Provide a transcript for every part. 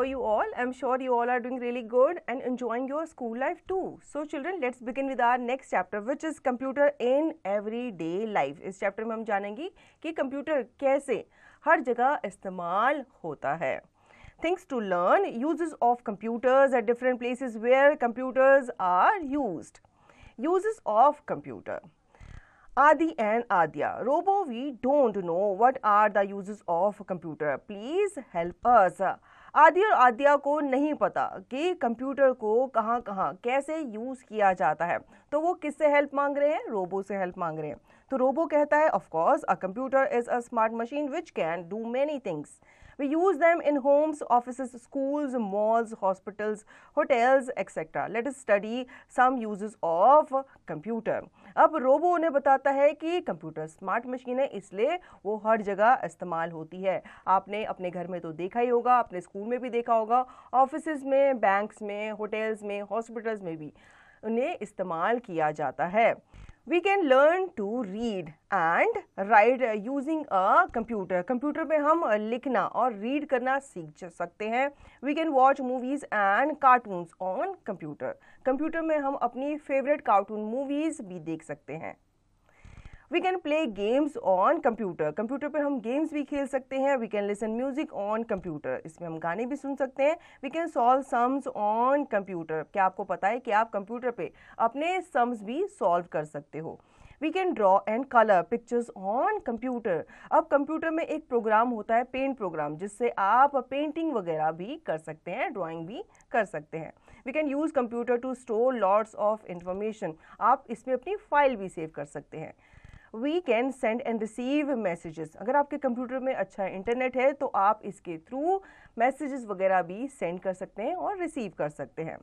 you all? I'm sure you all are doing really good and enjoying your school life too. So children, let's begin with our next chapter, which is computer in everyday life. इस chapter में हम जानेंगे कि computer कैसे हर जगह इस्तेमाल होता है. Things to learn: uses of computers at different places where computers are used. Uses of computer. Adi and Adya. Robo, we don't know what are the uses of computer. Please help us. आदि और आद्या को नहीं पता कि computer को कहाँ कहाँ कैसे यूज किया जाता है, तो वो किससे हेल्प मांग रहे हैं? रोबो से हेल्प मांग रहे हैं. तो रोबो कहता है, of course a computer is a smart machine which can do many things. We use them in homes, offices, schools, malls, hospitals, hotels, etc. Let us study some uses of computer. अब robo उन्हें बताता है कि computer smart machine है, इसलिए वो हर जगह इस्तेमाल होती है. आपने अपने घर में तो देखा ही होगा, अपने स्कूल में भी देखा होगा, ऑफिसेज में, बैंक्स में, होटल्स में, हॉस्पिटल्स में भी उन्हें इस्तेमाल किया जाता है. We can learn to read and write using a computer. Computer पे हम लिखना और रीड करना सीख सकते हैं. We can watch movies and cartoons on computer. Computer में हम अपनी फेवरेट कार्टून मूवीज भी देख सकते हैं. We can play games on computer. Computer पे हम गेम्स भी खेल सकते हैं. We can listen music on computer. इसमें हम गाने भी सुन सकते हैं. We can solve sums on computer. क्या आपको पता है कि आप कंप्यूटर पे अपने सम्स भी सॉल्व कर सकते हो. We can draw and color pictures on computer. अब कंप्यूटर में एक प्रोग्राम होता है, पेंट प्रोग्राम, जिससे आप पेंटिंग वगैरह भी कर सकते हैं, ड्राइंग भी कर सकते हैं. We can use computer to store lots of information. आप इसमें अपनी फाइल भी सेव कर सकते हैं. We can send and receive messages. अगर आपके कंप्यूटर में अच्छा इंटरनेट है तो आप इसके थ्रू मैसेजेस वगैरह भी सेंड कर सकते हैं और रिसीव कर सकते हैं.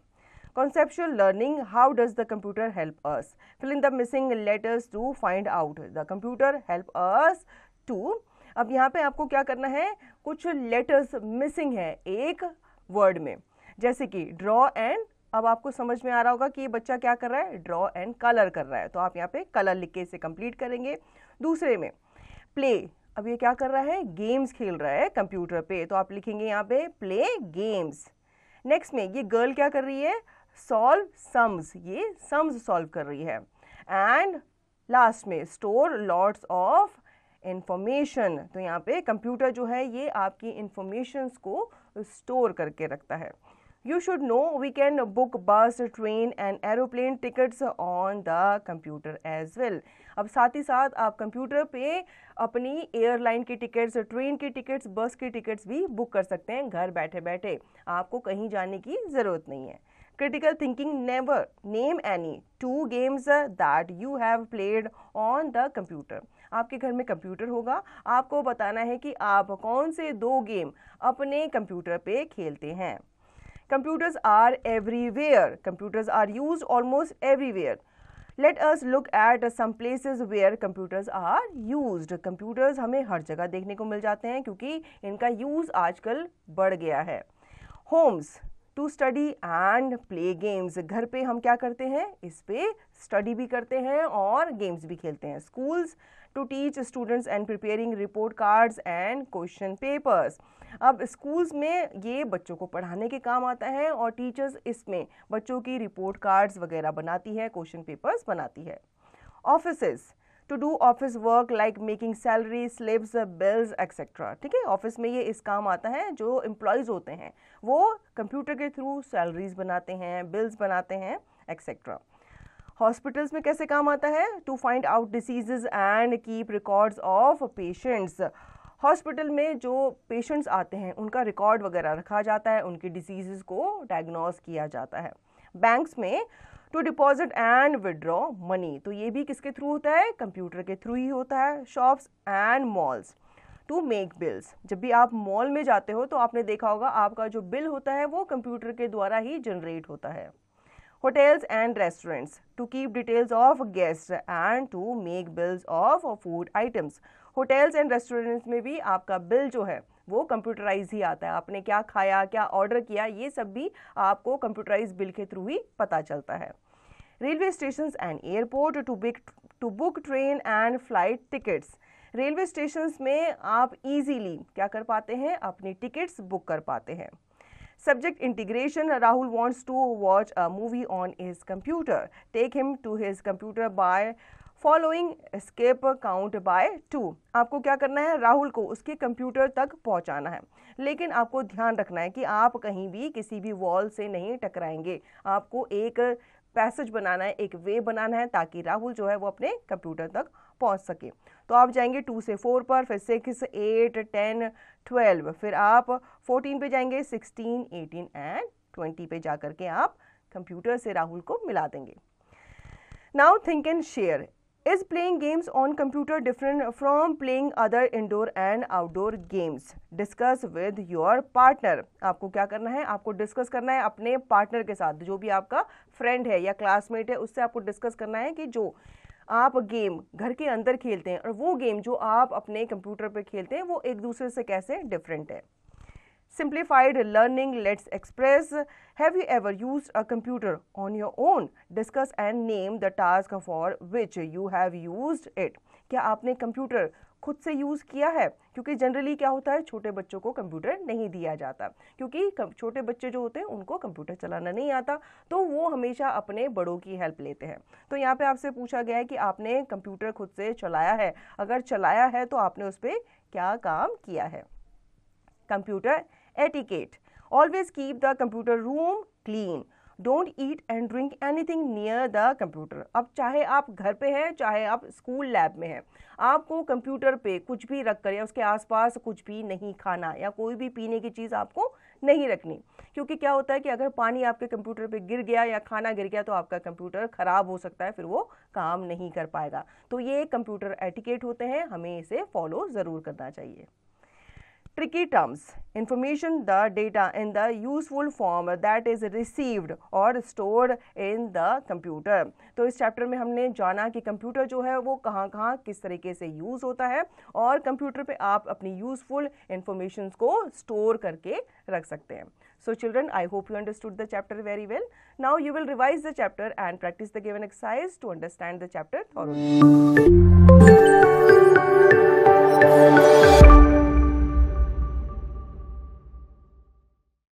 Conceptual learning: how does the computer help us? Fill in the missing letters to find out. The computer help us to. अब यहाँ पे आपको क्या करना है, कुछ लेटर्स मिसिंग है एक वर्ड में, जैसे कि ड्रॉ एंड. अब आपको समझ में आ रहा होगा कि ये बच्चा क्या कर रहा है, ड्रॉ एंड कलर कर रहा है, तो आप यहाँ पे कलर लिख के इसे कंप्लीट करेंगे. दूसरे में प्ले. अब ये क्या कर रहा है, गेम्स खेल रहा है कंप्यूटर पे, तो आप लिखेंगे यहाँ पे प्ले गेम्स. नेक्स्ट में ये गर्ल क्या कर रही है, सॉल्व सम्स, ये सम्स सॉल्व कर रही है. एंड लास्ट में स्टोर लॉट्स ऑफ इंफॉर्मेशन. तो यहाँ पे कंप्यूटर जो है ये आपकी इंफॉर्मेशंस को स्टोर करके रखता है. You should know we can book bus, train and aeroplane tickets on the computer as well. अब साथ ही साथ आप कंप्यूटर पे अपनी एयरलाइन की टिकट्स, ट्रेन की टिकट्स, बस की टिकट्स भी बुक कर सकते हैं घर बैठे बैठे. आपको कहीं जाने की ज़रूरत नहीं है. Critical thinking: never name any 2 games that you have played on the computer. आपके घर में कंप्यूटर होगा, आपको बताना है कि आप कौन से 2 गेम अपने कंप्यूटर पे खेलते हैं. Computers are everywhere. Computers are used almost everywhere. Let us look at some places where computers are used. Computers हमें हर जगह देखने को मिल जाते हैं क्योंकि इनका यूज़ आजकल बढ़ गया है. Homes to study and play games. घर पे हम क्या करते हैं, इस पे स्टडी भी करते हैं और गेम्स भी खेलते हैं. Schools to teach students and preparing report cards and question papers. अब स्कूल्स में ये बच्चों को पढ़ाने के काम आता है और टीचर्स इसमें बच्चों की रिपोर्ट कार्ड्स वगैरह बनाती है, क्वेश्चन पेपर्स बनाती है. Offices to do office work like making salary slips, bills etcetera. ठीक है, ऑफिस में ये इस काम आता है. जो एम्प्लॉयज़ होते हैं वो कंप्यूटर के थ्रू सैलरीज बनाते हैं, बिल्स बनाते हैं एक्सेट्रा. हॉस्पिटल्स में कैसे काम आता है, to find out diseases and keep records of patients. Hospital में जो पेशेंट्स आते हैं उनका रिकॉर्ड वगैरह रखा जाता है, उनकी डिसीज़ को डायग्नोस किया जाता है. बैंक्स में to deposit and withdraw money. तो ये भी किसके थ्रू होता है, कंप्यूटर के थ्रू ही होता है. Shops and malls to make bills. जब भी आप मॉल में जाते हो तो आपने देखा होगा आपका जो बिल होता है वो कंप्यूटर के द्वारा ही जनरेट होता है. Hotels and restaurants to keep details of guests and to make bills of food items. Hotels and restaurants में भी आपका बिल जो है वो कंप्यूटराइज ही आता है. आपने क्या खाया, क्या ऑर्डर किया, ये सब भी आपको कंप्यूटराइज बिल के थ्रू ही पता चलता है. Railway station and airport to book train and flight tickets. Railway station में आप इजीली क्या कर पाते हैं, अपनी टिकट्स बुक कर पाते हैं. Subject integration. Rahul wants to watch a movie on his computer. Take him to his computer by following escape count by 2. आपको क्या करना है, राहुल को उसके कंप्यूटर तक पहुंचाना है, लेकिन आपको ध्यान रखना है कि आप कहीं भी किसी भी वॉल से नहीं टकराएंगे. आपको एक पैसेज बनाना है, एक वे बनाना है ताकि राहुल जो है वो अपने कंप्यूटर तक पहुंच सके. तो आप जाएंगे 2 से 4 पर, फिर 6, 8, 10, 12, फिर आप 14 पे जाएंगे, 16, 18 एंड 20 पे जा करके आप कंप्यूटर से राहुल को मिला देंगे. Now think and share. Is playing games on computer different from playing other indoor and outdoor games? Discuss with your partner. आपको क्या करना है, आपको डिस्कस करना है अपने पार्टनर के साथ, जो भी आपका फ्रेंड है या क्लासमेट है, उससे आपको डिस्कस करना है कि जो आप गेम घर के अंदर खेलते हैं और वो गेम जो आप अपने कंप्यूटर पे खेलते हैं वो एक दूसरे से कैसे डिफरेंट है. Simplified learning. Let's express. Have you ever used a computer on your own? Discuss and name the task for which you have used it. क्या आपने कंप्यूटर खुद से यूज़ किया है? क्योंकि जनरली क्या होता है, छोटे बच्चों को कंप्यूटर नहीं दिया जाता, क्योंकि छोटे बच्चे जो होते हैं उनको कंप्यूटर चलाना नहीं आता, तो वो हमेशा अपने बड़ों की हेल्प लेते हैं. तो यहाँ पे आपसे पूछा गया है कि आपने कंप्यूटर खुद से चलाया है. अगर चलाया है तो आपने उस पर क्या काम किया है. Computer etiquette. Always keep the computer room clean. Don't eat and drink anything near the computer. अब चाहे आप घर पे हैं, चाहे आप स्कूल लैब में हैं, आपको कंप्यूटर पे कुछ भी रख कर या उसके आसपास कुछ भी नहीं खाना या कोई भी पीने की चीज़ आपको नहीं रखनी, क्योंकि क्या होता है कि अगर पानी आपके कंप्यूटर पे गिर गया या खाना गिर गया तो आपका कंप्यूटर ख़राब हो सकता है, फिर वो काम नहीं कर पाएगा. तो ये कंप्यूटर एटिकेट होते हैं, हमें इसे फॉलो ज़रूर करना चाहिए. Tricky terms. Information, the data in the useful form that is received or stored in the computer. तो इस चैप्टर में हमने जाना कि कंप्यूटर जो है वो कहाँ कहाँ किस तरीके से यूज़ होता है और कंप्यूटर पे आप अपनी यूजफुल इंफॉर्मेशन को स्टोर करके रख सकते हैं. So children, I hope you understood the chapter very well. Now you will revise the chapter and practice the given exercise to understand the chapter thoroughly.